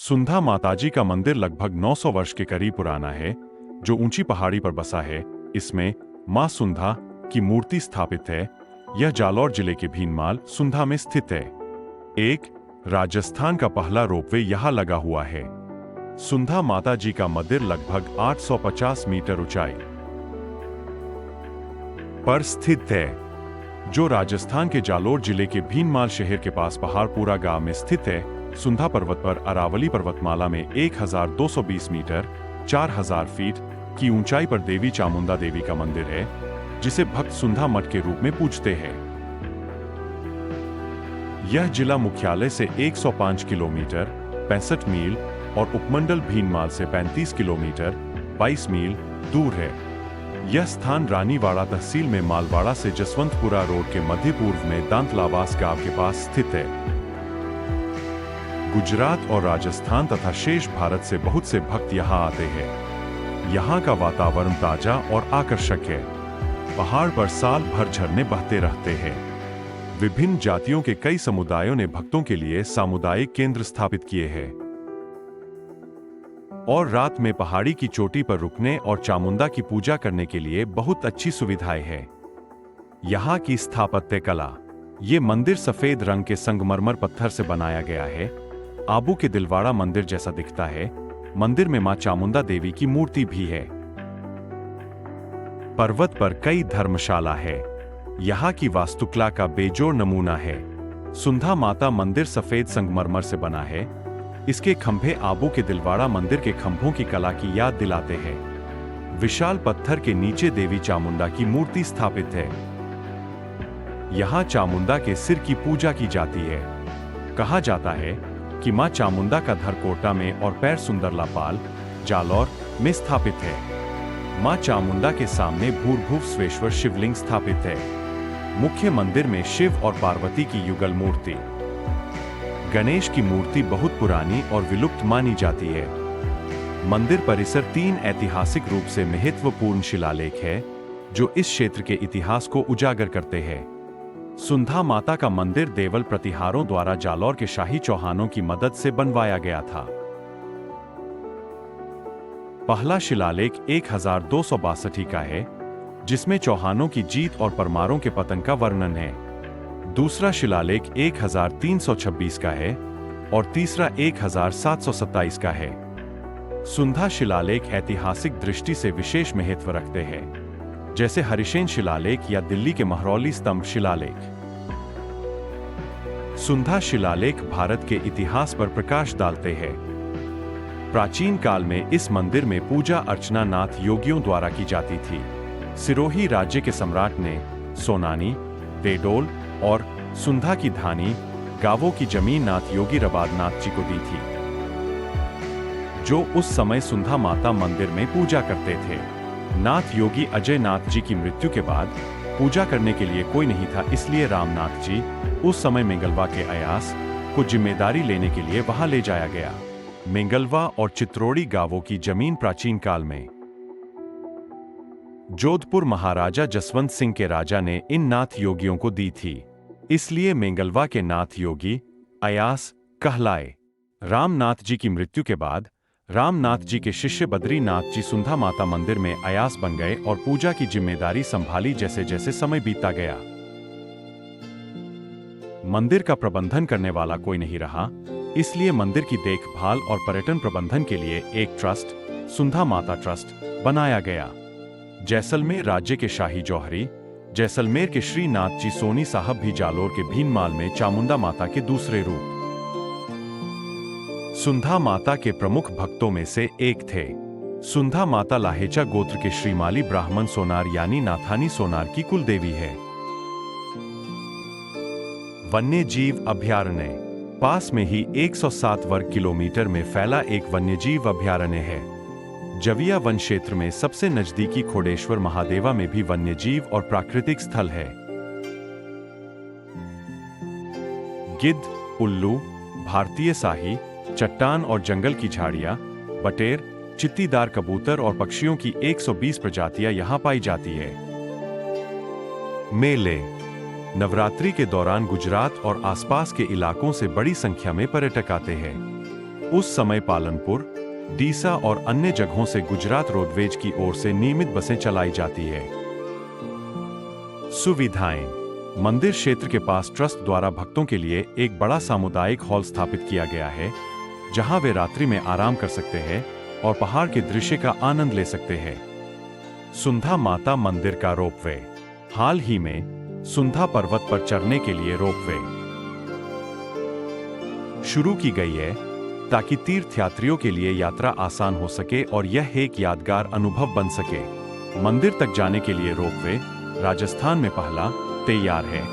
सुंधा माताजी का मंदिर लगभग 900 वर्ष के करीब पुराना है, जो ऊंची पहाड़ी पर बसा है। इसमें मां सुंधा की मूर्ति स्थापित है। यह जालौर जिले के भीनमाल सुंधा में स्थित है। एक राजस्थान का पहला रोपवे यहाँ लगा हुआ है। सुंधा माता जी का मंदिर लगभग 850 मीटर ऊंचाई पर स्थित है, जो राजस्थान के जालौर जिले के भीनमाल शहर के पास पहाड़पुरा गांव में स्थित है। सुंधा पर्वत पर अरावली पर्वतमाला में 1220 मीटर 4000 फीट की ऊंचाई पर देवी चामुंडा देवी का मंदिर है, जिसे भक्त सुंधा मठ के रूप में पूजते हैं। यह जिला मुख्यालय से 105 किलोमीटर 65 मील और उपमंडल भीनमाल से 35 किलोमीटर 22 मील दूर है। यह स्थान रानीवाड़ा तहसील में मालवाड़ा से जसवंतपुरा रोड के मध्य पूर्व में दांतलावास गांव के पास स्थित है। गुजरात और राजस्थान तथा शेष भारत से बहुत से भक्त यहाँ आते हैं। यहाँ का वातावरण ताजा और आकर्षक है। पहाड़ पर साल भर झरने बहते रहते हैं। विभिन्न जातियों के कई समुदायों ने भक्तों के लिए सामुदायिक केंद्र स्थापित किए हैं और रात में पहाड़ी की चोटी पर रुकने और चामुंडा की पूजा करने के लिए बहुत अच्छी सुविधाएं हैं। यहाँ की स्थापत्य कला, ये मंदिर सफेद रंग के संगमरमर पत्थर से बनाया गया है। आबू के दिलवाड़ा मंदिर जैसा दिखता है। मंदिर में मां चामुंडा देवी की मूर्ति भी है। पर्वत पर कई धर्मशाला है। यहाँ की वास्तुकला का बेजोड़ नमूना है। सुंधा माता मंदिर सफेद संगमरमर से बना है। इसके खंभे आबू के दिलवाड़ा मंदिर के खंभों की कला की याद दिलाते हैं। विशाल पत्थर के नीचे देवी चामुंडा की मूर्ति स्थापित है। यहाँ चामुंडा के सिर की पूजा की जाती है। कहा जाता है कि मां चामुंडा का धर कोटा में और पैर सुंदरलापाल जालौर में स्थापित है। मां चामुंडा के सामने भूर्भुव स्वेश्वर शिवलिंग स्थापित है। मुख्य मंदिर में शिव और पार्वती की युगल मूर्ति, गणेश की मूर्ति बहुत पुरानी और विलुप्त मानी जाती है। मंदिर परिसर 3 ऐतिहासिक रूप से महत्वपूर्ण शिलालेख है, जो इस क्षेत्र के इतिहास को उजागर करते हैं। सुंधा माता का मंदिर देवल प्रतिहारों द्वारा जालौर के शाही चौहानों की मदद से बनवाया गया था। पहला शिलालेख 1262 का है, जिसमें चौहानों की जीत और परमारों के पतन का वर्णन है। दूसरा शिलालेख 1326 का है और तीसरा 1727 का है। सुंधा शिलालेख ऐतिहासिक दृष्टि से विशेष महत्व रखते हैं, जैसे हरिशेन शिलालेख या दिल्ली के महरौली स्तंभ शिलालेख। सुंधा शिलालेख भारत के इतिहास पर प्रकाश डालते हैं। प्राचीन काल में इस मंदिर में पूजा अर्चना नाथ योगियों द्वारा की जाती थी। सिरोही राज्य के सम्राट ने सोनानी, देडोल और सुंधा की धानी गांवों की जमीन नाथ योगी रबाद नाथ जी को दी थी, जो उस समय सुंधा माता मंदिर में पूजा करते थे। नाथ योगी अजय नाथ जी की मृत्यु के बाद पूजा करने के लिए कोई नहीं था, इसलिए रामनाथ जी उस समय मेंगलवा के अयास को जिम्मेदारी लेने के लिए वहां ले जाया गया। मेंगलवा और चित्रोड़ी गांवों की जमीन प्राचीन काल में जोधपुर महाराजा जसवंत सिंह के राजा ने इन नाथ योगियों को दी थी, इसलिए मेंगलवा के नाथ योगी अयास कहलाए। रामनाथ जी की मृत्यु के बाद रामनाथ जी के शिष्य बद्रीनाथ जी सुंधा माता मंदिर में अयास बन गए और पूजा की जिम्मेदारी संभाली। जैसे जैसे समय बीतता गया, मंदिर का प्रबंधन करने वाला कोई नहीं रहा, इसलिए मंदिर की देखभाल और पर्यटन प्रबंधन के लिए एक ट्रस्ट, सुंधा माता ट्रस्ट, बनाया गया। जैसलमेर राज्य के शाही जौहरी जैसलमेर के श्रीनाथ जी सोनी साहब भी जालौर के भीनमाल में चामुंडा माता के दूसरे रूप सुंधा माता के प्रमुख भक्तों में से एक थे। सुंधा माता लाहेचा गोत्र के श्रीमाली ब्राह्मण सोनार यानी नाथानी सोनार की कुल देवी है। वन्य जीव अभयारण्य पास में ही 107 वर्ग किलोमीटर में फैला एक वन्यजीव अभयारण्य है। जविया वन क्षेत्र में सबसे नजदीकी खोडेश्वर महादेवा में भी वन्यजीव और प्राकृतिक स्थल है। गिद्ध, उल्लू, भारतीय शाही, चट्टान और जंगल की झाड़ियां, बटेर, चित्तीदार कबूतर और पक्षियों की 120 प्रजातियां यहां पाई जाती है। मेले नवरात्रि के दौरान गुजरात और आसपास के इलाकों से बड़ी संख्या में पर्यटक आते हैं। उस समय पालनपुर, डीसा और अन्य जगहों से गुजरात रोडवेज की ओर से नियमित बसें चलाई जाती है। सुविधाएं। मंदिर क्षेत्र के पास ट्रस्ट द्वारा भक्तों के लिए एक बड़ा सामुदायिक हॉल स्थापित किया गया है, जहां वे रात्रि में आराम कर सकते हैं और पहाड़ के दृश्य का आनंद ले सकते हैं। सुंधा माता मंदिर का रोपवे। हाल ही में सुंधा पर्वत पर चढ़ने के लिए रोपवे शुरू की गई है, ताकि तीर्थयात्रियों के लिए यात्रा आसान हो सके और यह एक यादगार अनुभव बन सके। मंदिर तक जाने के लिए रोपवे राजस्थान में पहला तैयार है।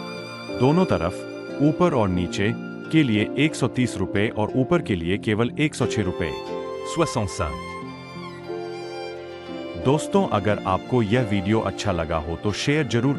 दोनों तरफ ऊपर और नीचे के लिए 130 रुपए और ऊपर के लिए केवल 106 रुपए। 65। दोस्तों, अगर आपको यह वीडियो अच्छा लगा हो तो शेयर जरूर कीजिए।